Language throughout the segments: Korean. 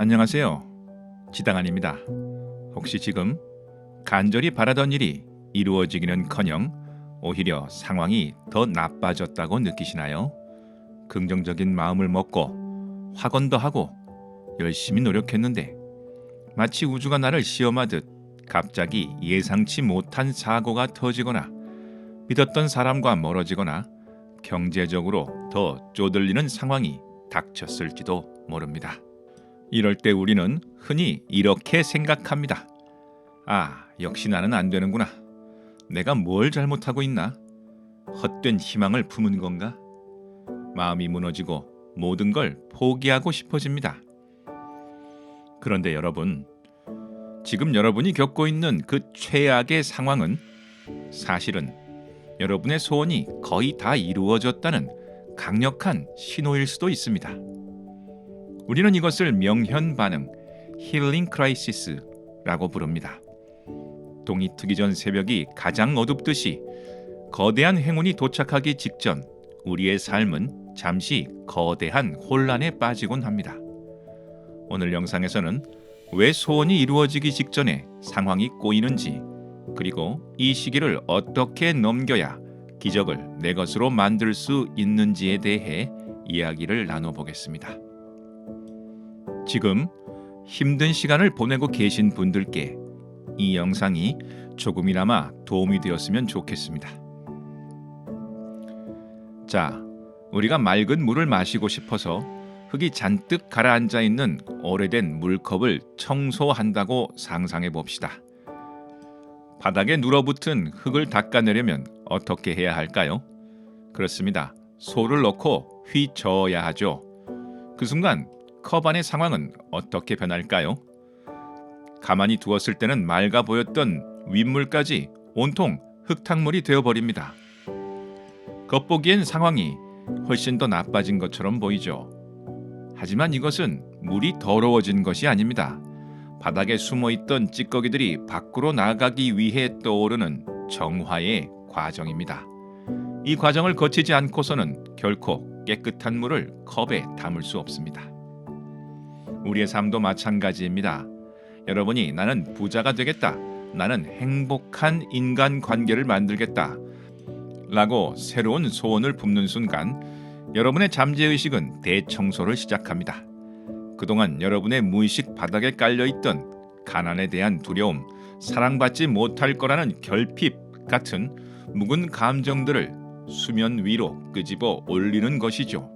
안녕하세요. 지당한입니다. 혹시 지금 간절히 바라던 일이 이루어지기는커녕 오히려 상황이 더 나빠졌다고 느끼시나요? 긍정적인 마음을 먹고 확언도 하고 열심히 노력했는데 마치 우주가 나를 시험하듯 갑자기 예상치 못한 사고가 터지거나 믿었던 사람과 멀어지거나 경제적으로 더 쪼들리는 상황이 닥쳤을지도 모릅니다. 이럴 때 우리는 흔히 이렇게 생각합니다. 아, 역시 나는 안 되는구나. 내가 뭘 잘못하고 있나? 헛된 희망을 품은 건가? 마음이 무너지고 모든 걸 포기하고 싶어집니다. 그런데 여러분, 지금 여러분이 겪고 있는 그 최악의 상황은 사실은 여러분의 소원이 거의 다 이루어졌다는 강력한 신호일 수도 있습니다. 우리는 이것을 명현 반응, 힐링 크라이시스라고 부릅니다. 동이 트기 전 새벽이 가장 어둡듯이 거대한 행운이 도착하기 직전 우리의 삶은 잠시 거대한 혼란에 빠지곤 합니다. 오늘 영상에서는 왜 소원이 이루어지기 직전에 상황이 꼬이는지, 그리고 이 시기를 어떻게 넘겨야 기적을 내 것으로 만들 수 있는지에 대해 이야기를 나눠보겠습니다. 지금 힘든 시간을 보내고 계신 분들께 이 영상이 조금이나마 도움이 되었으면 좋겠습니다. 자, 우리가 맑은 물을 마시고 싶어서 흙이 잔뜩 가라앉아 있는 오래된 물컵을 청소한다고 상상해 봅시다. 바닥에 눌어붙은 흙을 닦아내려면 어떻게 해야 할까요? 그렇습니다. 소를 넣고 휘저어야 하죠. 그 순간 컵 안의 상황은 어떻게 변할까요? 가만히 두었을 때는 맑아 보였던 윗물까지 온통 흙탕물이 되어버립니다. 겉보기엔 상황이 훨씬 더 나빠진 것처럼 보이죠. 하지만 이것은 물이 더러워진 것이 아닙니다. 바닥에 숨어있던 찌꺼기들이 밖으로 나가기 위해 떠오르는 정화의 과정입니다. 이 과정을 거치지 않고서는 결코 깨끗한 물을 컵에 담을 수 없습니다. 우리의 삶도 마찬가지입니다. 여러분이 나는 부자가 되겠다, 나는 행복한 인간관계를 만들겠다 라고 새로운 소원을 품는 순간 여러분의 잠재의식은 대청소를 시작합니다. 그동안 여러분의 무의식 바닥에 깔려있던 가난에 대한 두려움, 사랑받지 못할 거라는 결핍 같은 묵은 감정들을 수면 위로 끄집어 올리는 것이죠.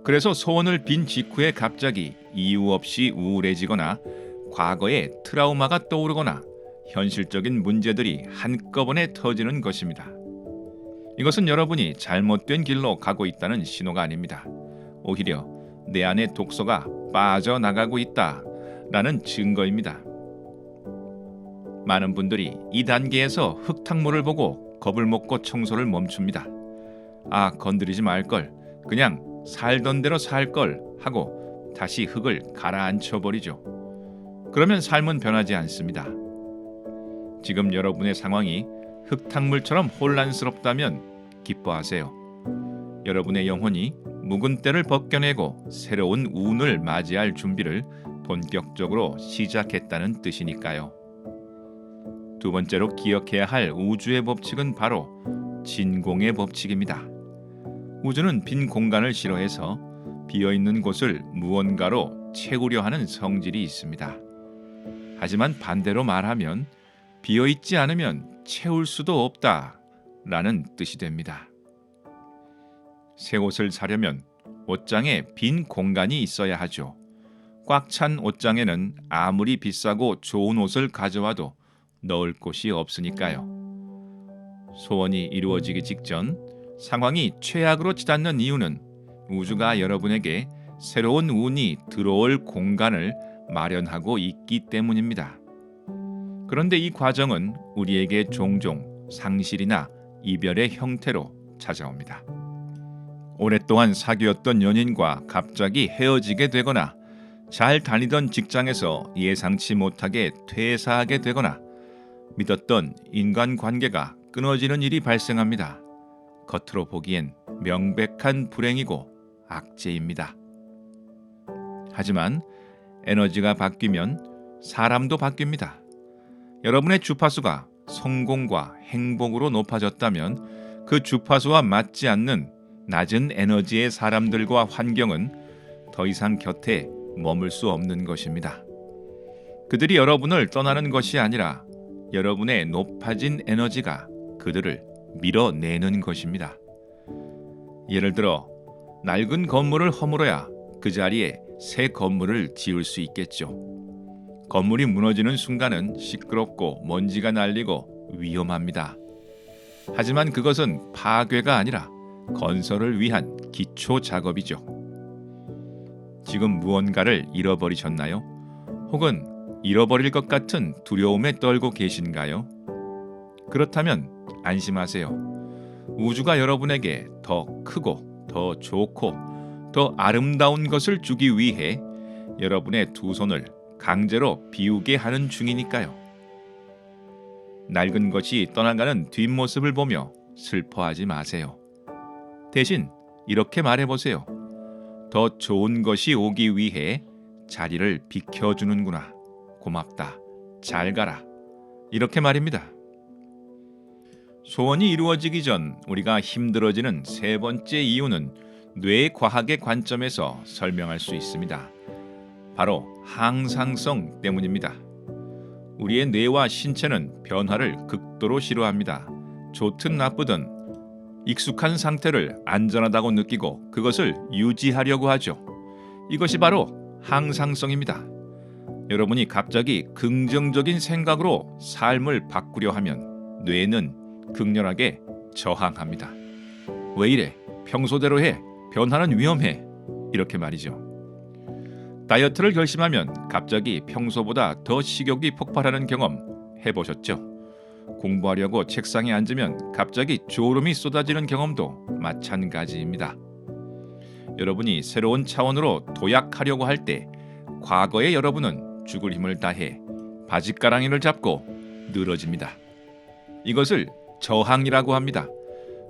그래서 소원을 빈 직후에 갑자기 이유 없이 우울해지거나 과거의 트라우마가 떠오르거나 현실적인 문제들이 한꺼번에 터지는 것입니다. 이것은 여러분이 잘못된 길로 가고 있다는 신호가 아닙니다. 오히려 내 안의 독소가 빠져나가고 있다라는 증거입니다. 많은 분들이 이 단계에서 흙탕물을 보고 겁을 먹고 청소를 멈춥니다. 아, 건드리지 말걸, 그냥 살던 대로 살걸 하고 다시 흙을 가라앉혀버리죠. 그러면 삶은 변하지 않습니다. 지금 여러분의 상황이 흙탕물처럼 혼란스럽다면 기뻐하세요. 여러분의 영혼이 묵은 때를 벗겨내고 새로운 운을 맞이할 준비를 본격적으로 시작했다는 뜻이니까요. 두 번째로 기억해야 할 우주의 법칙은 바로 진공의 법칙입니다. 우주는 빈 공간을 싫어해서 비어있는 곳을 무언가로 채우려 하는 성질이 있습니다. 하지만 반대로 말하면 비어있지 않으면 채울 수도 없다라는 뜻이 됩니다. 새 옷을 사려면 옷장에 빈 공간이 있어야 하죠. 꽉 찬 옷장에는 아무리 비싸고 좋은 옷을 가져와도 넣을 곳이 없으니까요. 소원이 이루어지기 직전 상황이 최악으로 치닫는 이유는 우주가 여러분에게 새로운 운이 들어올 공간을 마련하고 있기 때문입니다. 그런데 이 과정은 우리에게 종종 상실이나 이별의 형태로 찾아옵니다. 오랫동안 사귀었던 연인과 갑자기 헤어지게 되거나 잘 다니던 직장에서 예상치 못하게 퇴사하게 되거나 믿었던 인간관계가 끊어지는 일이 발생합니다. 겉으로 보기엔 명백한 불행이고 악재입니다. 하지만 에너지가 바뀌면 사람도 바뀝니다. 여러분의 주파수가 성공과 행복으로 높아졌다면 그 주파수와 맞지 않는 낮은 에너지의 사람들과 환경은 더 이상 곁에 머물 수 없는 것입니다. 그들이 여러분을 떠나는 것이 아니라 여러분의 높아진 에너지가 그들을 밀어내는 것입니다. 예를 들어 낡은 건물을 허물어야 그 자리에 새 건물을 지을 수 있겠죠. 건물이 무너지는 순간은 시끄럽고 먼지가 날리고 위험합니다. 하지만 그것은 파괴가 아니라 건설을 위한 기초 작업이죠. 지금 무언가를 잃어버리셨나요? 혹은 잃어버릴 것 같은 두려움에 떨고 계신가요? 그렇다면 안심하세요. 우주가 여러분에게 더 크고 더 좋고 더 아름다운 것을 주기 위해 여러분의 두 손을 강제로 비우게 하는 중이니까요. 낡은 것이 떠나가는 뒷모습을 보며 슬퍼하지 마세요. 대신 이렇게 말해보세요. 더 좋은 것이 오기 위해 자리를 비켜주는구나. 고맙다. 잘 가라. 이렇게 말입니다. 소원이 이루어지기 전 우리가 힘들어지는 세 번째 이유는 뇌과학의 관점에서 설명할 수 있습니다. 바로 항상성 때문입니다. 우리의 뇌와 신체는 변화를 극도로 싫어합니다. 좋든 나쁘든 익숙한 상태를 안전하다고 느끼고 그것을 유지하려고 하죠. 이것이 바로 항상성입니다. 여러분이 갑자기 긍정적인 생각으로 삶을 바꾸려 하면 뇌는 극렬하게 저항합니다. 왜 이래? 평소대로 해. 변화는 위험해. 이렇게 말이죠. 다이어트를 결심하면 갑자기 평소보다 더 식욕이 폭발하는 경험 해보셨죠? 공부하려고 책상에 앉으면 갑자기 졸음이 쏟아지는 경험도 마찬가지입니다. 여러분이 새로운 차원으로 도약하려고 할 때 과거의 여러분은 죽을 힘을 다해 바짓가랑이를 잡고 늘어집니다. 이것을 저항이라고 합니다.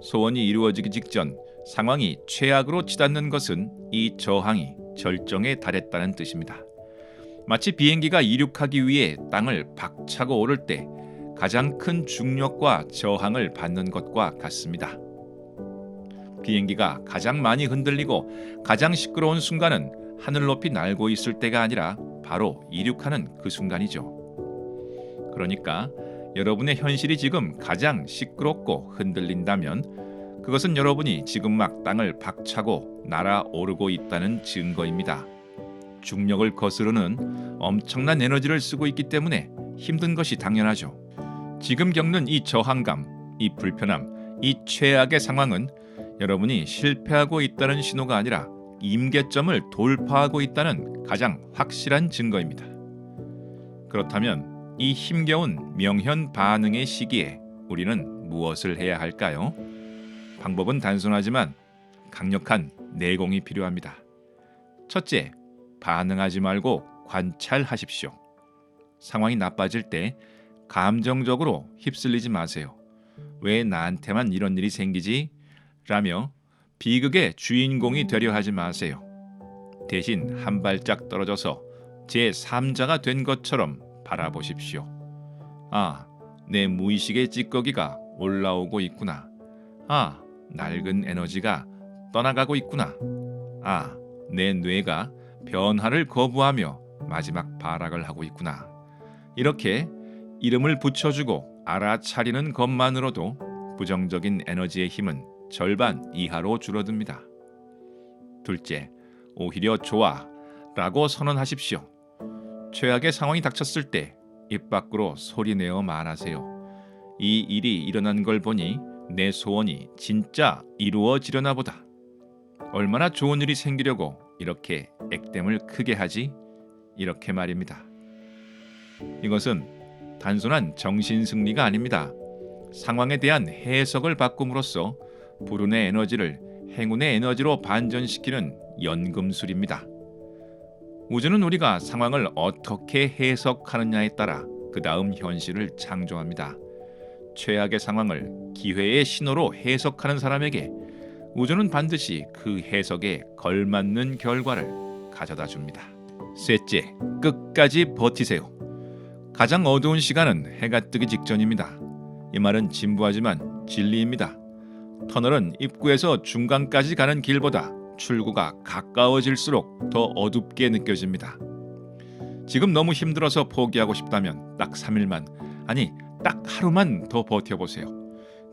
소원이 이루어지기 직전 상황이 최악으로 치닫는 것은 이 저항이 절정에 달했다는 뜻입니다. 마치 비행기가 이륙하기 위해 땅을 박차고 오를 때 가장 큰 중력과 저항을 받는 것과 같습니다. 비행기가 가장 많이 흔들리고 가장 시끄러운 순간은 하늘 높이 날고 있을 때가 아니라 바로 이륙하는 그 순간이죠. 그러니까 여러분의 현실이 지금 가장 시끄럽고 흔들린다면 그것은 여러분이 지금 막 땅을 박차고 날아오르고 있다는 증거입니다. 중력을 거스르는 엄청난 에너지를 쓰고 있기 때문에 힘든 것이 당연하죠. 지금 겪는 이 저항감, 이 불편함, 이 최악의 상황은 여러분이 실패하고 있다는 신호가 아니라 임계점을 돌파하고 있다는 가장 확실한 증거입니다. 그렇다면 이 힘겨운 명현 반응의 시기에 우리는 무엇을 해야 할까요? 방법은 단순하지만 강력한 내공이 필요합니다. 첫째, 반응하지 말고 관찰하십시오. 상황이 나빠질 때 감정적으로 휩쓸리지 마세요. 왜 나한테만 이런 일이 생기지? 라며 비극의 주인공이 되려 하지 마세요. 대신 한 발짝 떨어져서 제3자가 된 것처럼 바라보십시오. 아, 내 무의식의 찌꺼기가 올라오고 있구나. 아, 낡은 에너지가 떠나가고 있구나. 아, 내 뇌가 변화를 거부하며 마지막 발악을 하고 있구나. 이렇게 이름을 붙여주고 알아차리는 것만으로도 부정적인 에너지의 힘은 절반 이하로 줄어듭니다. 둘째, 오히려 좋아 라고 선언하십시오. 최악의 상황이 닥쳤을 때 입 밖으로 소리내어 말하세요. 이 일이 일어난 걸 보니 내 소원이 진짜 이루어지려나 보다. 얼마나 좋은 일이 생기려고 이렇게 액땜을 크게 하지? 이렇게 말입니다. 이것은 단순한 정신승리가 아닙니다. 상황에 대한 해석을 바꿈으로써 불운의 에너지를 행운의 에너지로 반전시키는 연금술입니다. 우주는 우리가 상황을 어떻게 해석하느냐에 따라 그 다음 현실을 창조합니다. 최악의 상황을 기회의 신호로 해석하는 사람에게 우주는 반드시 그 해석에 걸맞는 결과를 가져다 줍니다. 셋째, 끝까지 버티세요. 가장 어두운 시간은 해가 뜨기 직전입니다. 이 말은 진부하지만 진리입니다. 터널은 입구에서 중간까지 가는 길보다 출구가 가까워질수록 더 어둡게 느껴집니다. 지금 너무 힘들어서 포기하고 싶다면 딱 3일만, 아니 딱 하루만 더 버텨보세요.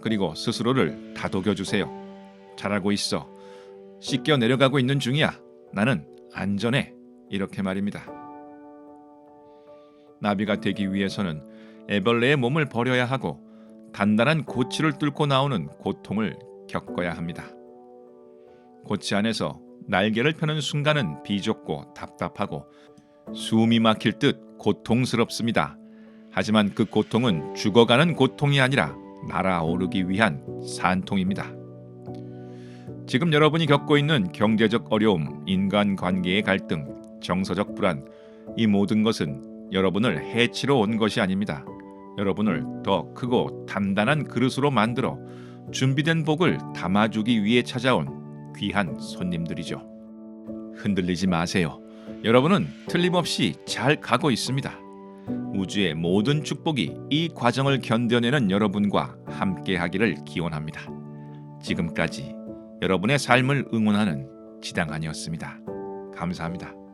그리고 스스로를 다독여주세요. 잘하고 있어. 씻겨 내려가고 있는 중이야. 나는 안전해. 이렇게 말입니다. 나비가 되기 위해서는 애벌레의 몸을 버려야 하고 단단한 고치를 뚫고 나오는 고통을 겪어야 합니다. 고치 안에서 날개를 펴는 순간은 비좁고 답답하고 숨이 막힐 듯 고통스럽습니다. 하지만 그 고통은 죽어가는 고통이 아니라 날아오르기 위한 산통입니다. 지금 여러분이 겪고 있는 경제적 어려움, 인간관계의 갈등, 정서적 불안, 이 모든 것은 여러분을 해치러 온 것이 아닙니다. 여러분을 더 크고 단단한 그릇으로 만들어 준비된 복을 담아주기 위해 찾아온 귀한 손님들이죠. 흔들리지 마세요. 여러분은 틀림없이 잘 가고 있습니다. 우주의 모든 축복이 이 과정을 견뎌내는 여러분과 함께하기를 기원합니다. 지금까지 여러분의 삶을 응원하는 지당한이었습니다. 감사합니다.